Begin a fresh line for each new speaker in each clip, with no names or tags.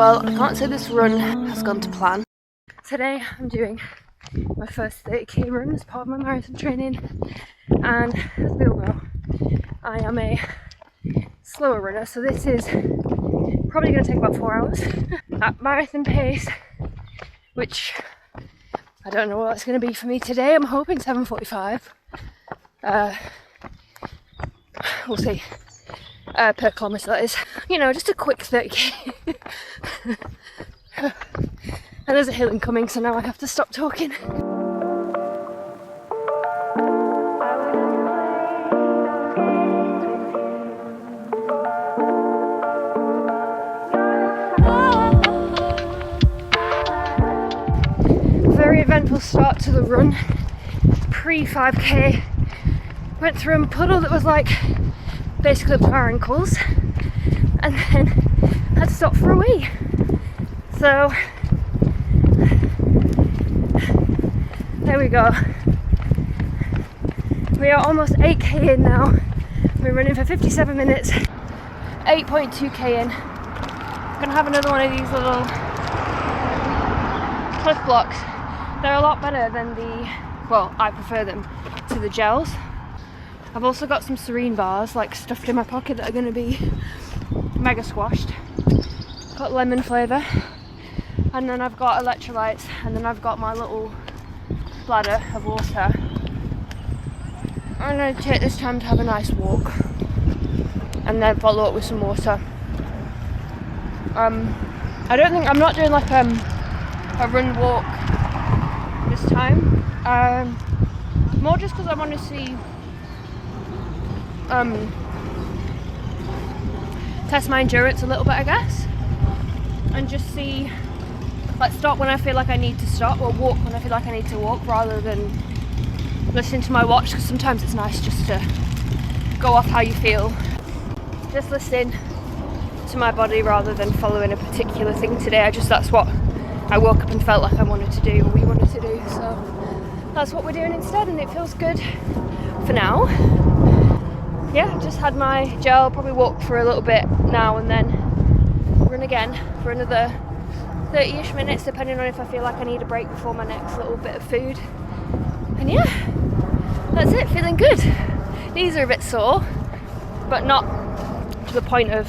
Well, I can't say this run has gone to plan. Today I'm doing my first 30k run as part of my marathon training, and as we all know, I am a slower runner, so this is probably going to take about 4 hours at marathon pace, which I don't know what it's going to be for me today. I'm hoping 7:45. We'll see. Per kilometre, that is. You know, just a quick 30k. And there's a hill incoming, so now I have to stop talking. Very eventful start to the run. Pre 5k. Went through a puddle that was like basically up to our ankles, and then had to stop for a wee. So there we go. We are almost 8k in now. We're running for 57 minutes. 8.2k in. Gonna have another one of these little cliff blocks. They're a lot better than the, well, I prefer them to the gels. I've also got some Serene bars like stuffed in my pocket that are going to be mega squashed. Got lemon flavour, and then I've got electrolytes, and then I've got my little bladder of water. I'm going to take this time to have a nice walk and then follow up with some water. I'm not doing like a run walk this time, more just because I want to see test my endurance a little bit, I guess, and just see, like, stop when I feel like I need to stop, or walk when I feel like I need to walk, rather than listening to my watch, because sometimes it's nice just to go off how you feel, just listen to my body rather than following a particular thing today. That's what I woke up and felt like I wanted to do, or we wanted to do, so that's what we're doing instead, and it feels good for now. Yeah, just had my gel, probably walk for a little bit now and then run again for another 30-ish minutes, depending on if I feel like I need a break before my next little bit of food. And yeah, that's it, feeling good. Knees are a bit sore, but not to the point of,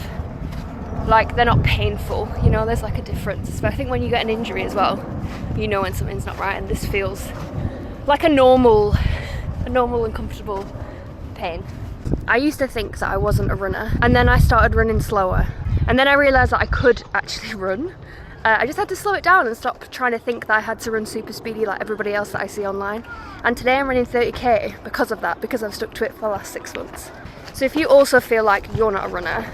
like, they're not painful, you know, there's like a difference. But I think when you get an injury as well, you know when something's not right, and this feels like a normal and comfortable pain. I used to think that I wasn't a runner, and then I started running slower, and then I realised that I could actually run. I just had to slow it down and stop trying to think that I had to run super speedy like everybody else that I see online. And today I'm running 30k because of that, because I've stuck to it for the last 6 months. So if you also feel like you're not a runner,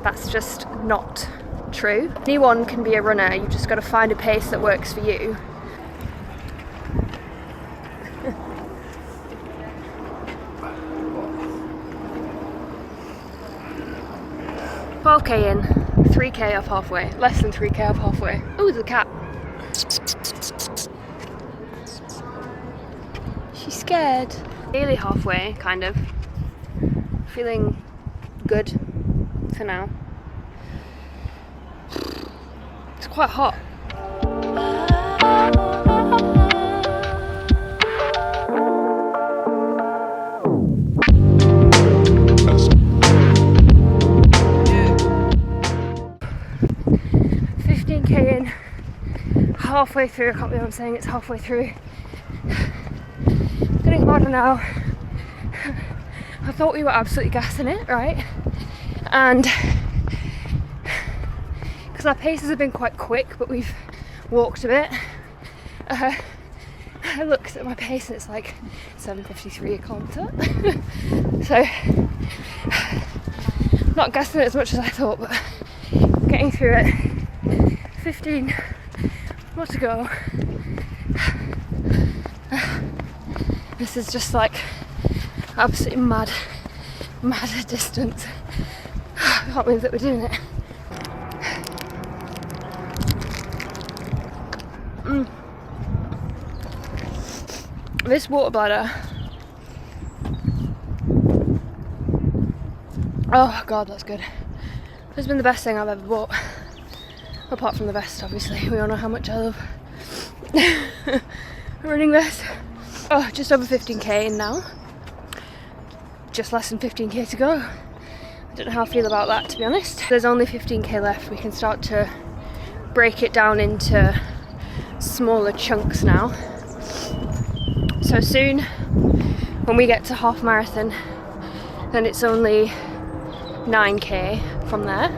that's just not true. Anyone can be a runner, you've just got to find a pace that works for you. 12k in, 3k off halfway, less than 3k off halfway. Oh, there's a cat. She's scared. Nearly halfway, kind of. Feeling good for now. It's quite hot. Halfway through, I can't believe I'm saying it's halfway through. Getting harder now. I thought we were absolutely gassing it, right? And because our paces have been quite quick, but we've walked a bit. I looked at my pace and it's like 7:53 a kilometre. So, not gassing it as much as I thought, but getting through it. 15 more to go. This is just like absolutely mad distance. I can't believe that we're doing it. This water bladder, oh god, that's good. It's been the best thing I've ever bought. Apart from the vest, obviously. We all know how much I love running vest. Oh, just over 15k in now. Just less than 15k to go. I don't know how I feel about that, to be honest. There's only 15k left. We can start to break it down into smaller chunks now. So soon, when we get to half marathon, then it's only 9k from there.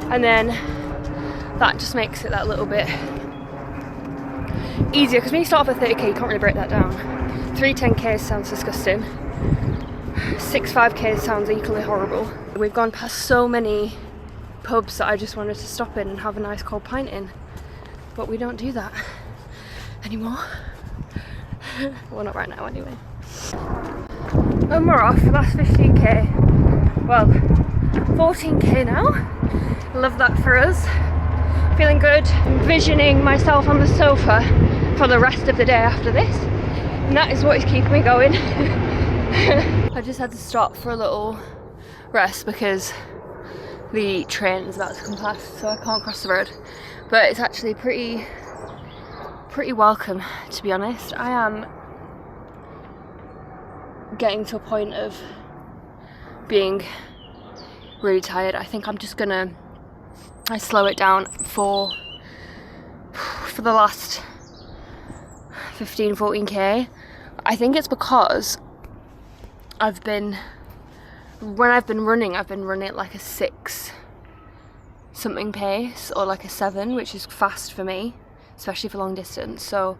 And then that just makes it that little bit easier, because when you start off at 30k, you can't really break that down. 3 10ks sounds disgusting. 6 5ks sounds equally horrible. We've gone past so many pubs that I just wanted to stop in and have a nice cold pint in, but we don't do that anymore. Well, not right now anyway. And we're off. Last 15k. Well, 14k now. Love that for us. Feeling good. Envisioning myself on the sofa for the rest of the day after this, and that is what is keeping me going. I just had to stop for a little rest because the train is about to come past, so I can't cross the road. But it's actually pretty welcome, to be honest. I am getting to a point of being really tired. I think I'm just gonna slow it down for the last 15-14k. I think it's because when I've been running at like a 6 something pace, or like a 7, which is fast for me, especially for long distance. So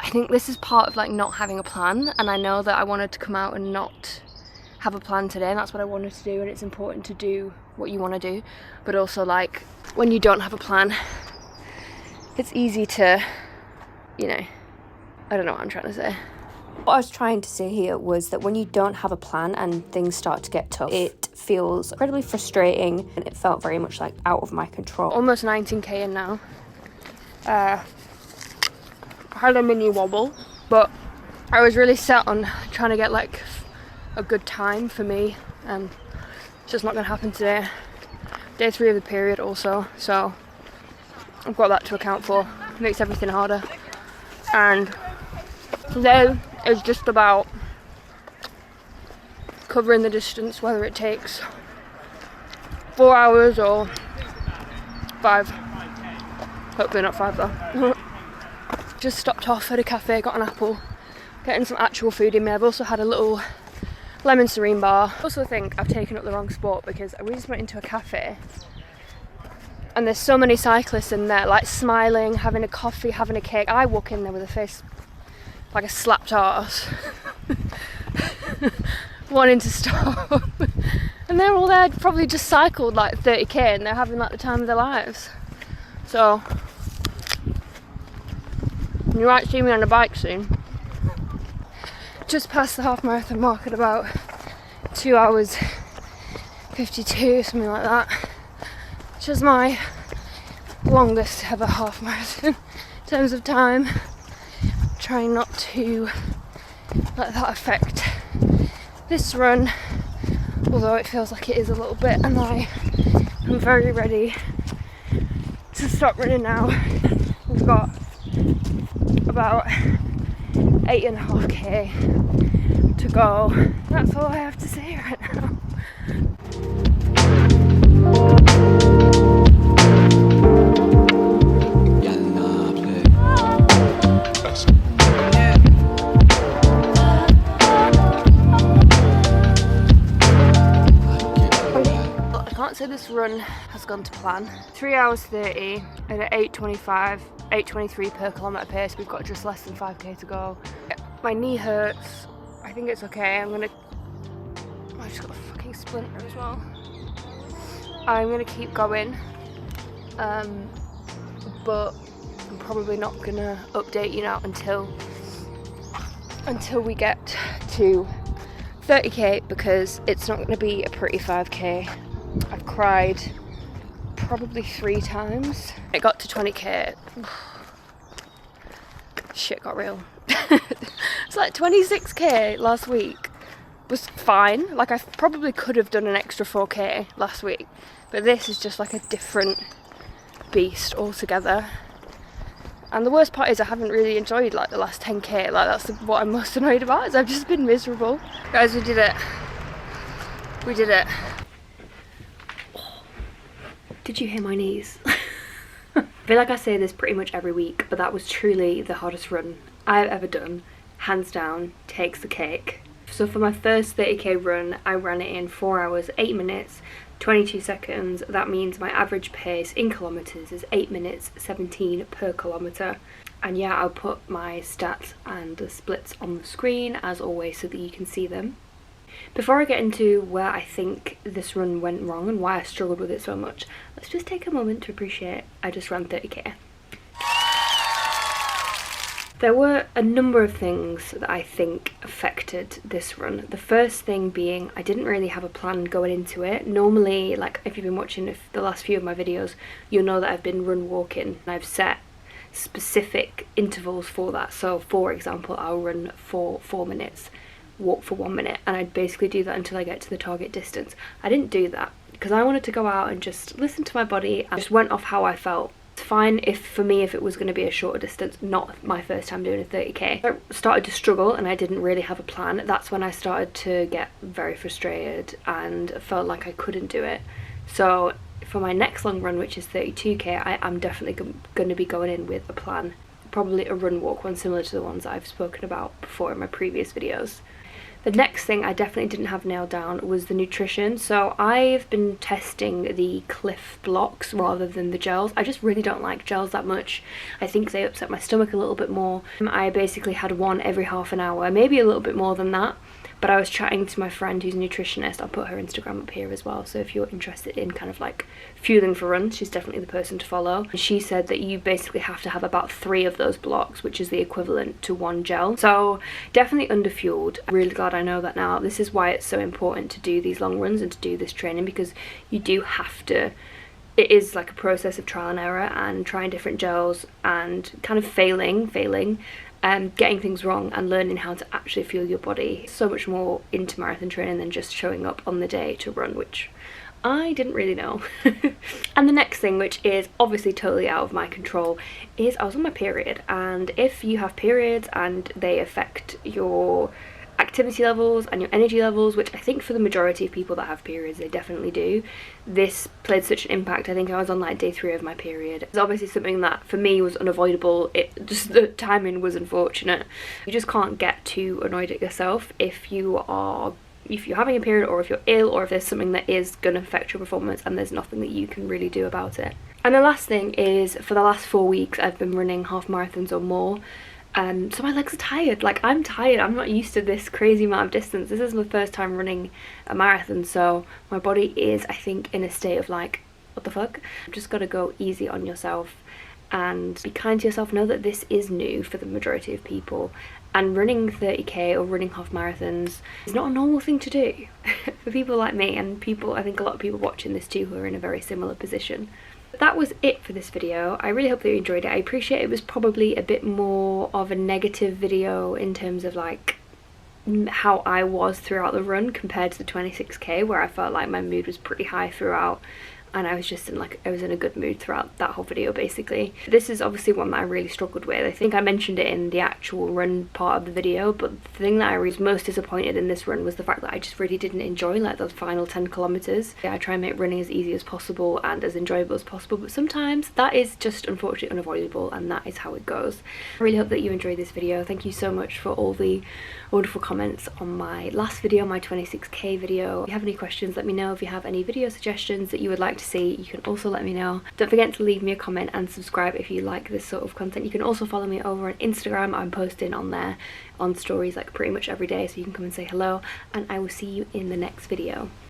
I think this is part of like not having a plan, and I know that I wanted to come out and not have a plan today, and that's what I wanted to do, and it's important to do what you want to do. But also, like, when you don't have a plan, it's easy to, you know, I don't know what I'm trying to say.
What I was trying to say here was that when you don't have a plan and things start to get tough, it feels incredibly frustrating, and it felt very much like out of my control.
Almost 19k in now. I had a mini wobble, but I was really set on trying to get like a good time for me, and it's just not going to happen today. Day 3 of the period also, so I've got that to account for. It makes everything harder. And today is just about covering the distance, whether it takes 4 hours or 5. Hopefully not 5 though. Just stopped off at a cafe, got an apple, getting some actual food in me. I've also had a little lemon serene bar. I also think I've taken up the wrong sport, because we just went into a cafe and there's so many cyclists in there, like smiling, having a coffee, having a cake. I walk in there with a face like a slapped arse, wanting to stop. And they're all there, probably just cycled like 30k, and they're having like the time of their lives. So you might see me on a bike soon. Just past the half marathon mark at about 2 hours 52, something like that, which is my longest ever half marathon in terms of time. Trying not to let that affect this run, although it feels like it is a little bit, and I am very ready to stop running now. We've got about 8.5k to go. That's all I have to say right now. I can't say this run has gone to plan. 3 hours 30 and at 8:25, 8:23 per kilometre pace. We've got just less than 5k to go. My knee hurts. I think it's okay. I just got a fucking splinter as well. I'm gonna keep going, but I'm probably not gonna update you now until we get to 30k, because it's not gonna be a pretty 5k. I've cried probably 3 times. It got to 20k. Shit got real. It's like 26k last week was fine. Like, I probably could have done an extra 4k last week, but this is just like a different beast altogether. And the worst part is I haven't really enjoyed like the last 10k. Like that's what I'm most annoyed about, is I've just been miserable. Guys, we did it. We did it. Oh. Did you hear my knees? I feel like I say this pretty much every week, but that was truly the hardest run I've ever done. Hands down, takes the cake. So for my first 30k run, I ran it in 4 hours, 8 minutes, 22 seconds. That means my average pace in kilometres is 8 minutes 17 per kilometre. And yeah, I'll put my stats and the splits on the screen as always so that you can see them. Before I get into where I think this run went wrong and why I struggled with it so much, let's just take a moment to appreciate I just ran 30k. There were a number of things that I think affected this run. The first thing being I didn't really have a plan going into it. Normally, like if you've been watching the last few of my videos, you'll know that I've been run walking and I've set specific intervals for that. So for example, I'll run for 4 minutes, walk for 1 minute, and I'd basically do that until I get to the target distance. I didn't do that because I wanted to go out and just listen to my body. I just went off how I felt. It's fine for me if it was going to be a shorter distance, not my first time doing a 30k. I started to struggle and I didn't really have a plan. That's when I started to get very frustrated and felt like I couldn't do it. So for my next long run, which is 32k, I am definitely going to be going in with a plan. Probably a run walk one similar to the ones that I've spoken about before in my previous videos. The next thing I definitely didn't have nailed down was the nutrition. So I've been testing the Cliff blocks rather than the gels. I just really don't like gels that much. I think they upset my stomach a little bit more. I basically had one every half an hour, maybe a little bit more than that. But I was chatting to my friend who's a nutritionist. I'll put her Instagram up here as well, so if you're interested in kind of like fueling for runs, she's definitely the person to follow. And she said that you basically have to have about 3 of those blocks, which is the equivalent to 1 gel. So definitely underfueled. I'm really glad I know that now. This is why it's so important to do these long runs and to do this training, because you do have to. It is like a process of trial and error and trying different gels and kind of failing, getting things wrong and learning how to actually fuel your body. So much more into marathon training than just showing up on the day to run, which I didn't really know. And the next thing, which is obviously totally out of my control, is I was on my period. And if you have periods and they affect your activity levels and your energy levels, which I think for the majority of people that have periods they definitely do, this played such an impact. I think I was on like day 3 of my period. It's obviously something that for me was unavoidable. It just, the timing was unfortunate. You just can't get too annoyed at yourself if you're having a period, or if you're ill, or if there's something that is going to affect your performance and there's nothing that you can really do about it. And the last thing is, for the last 4 weeks I've been running half marathons or more. So my legs are tired. Like, I'm tired. I'm not used to this crazy amount of distance. This is my first time running a marathon, so my body is, I think, in a state of like, what the fuck? You've just got to go easy on yourself and be kind to yourself. Know that this is new for the majority of people, and running 30k or running half marathons is not a normal thing to do for people like me, and people, I think a lot of people watching this too who are in a very similar position. That was it for this video. I really hope that you enjoyed it. I appreciate it was probably a bit more of a negative video in terms of like how I was throughout the run compared to the 26k, where I felt like my mood was pretty high throughout and I was just in like, I was in a good mood throughout that whole video basically. This is obviously one that I really struggled with. I think I mentioned it in the actual run part of the video, but the thing that I was most disappointed in this run was the fact that I just really didn't enjoy like those final 10 kilometers. Yeah, I try and make running as easy as possible and as enjoyable as possible, but sometimes that is just unfortunately unavoidable, and that is how it goes. I really hope that you enjoyed this video. Thank you so much for all the wonderful comments on my last video, my 26k video. If you have any questions, let me know. If you have any video suggestions that you would like to see, you can also let me know. Don't forget to leave me a comment and subscribe if you like this sort of content. You can also follow me over on Instagram. I'm posting on there on stories like pretty much every day, so you can come and say hello, and I will see you in the next video.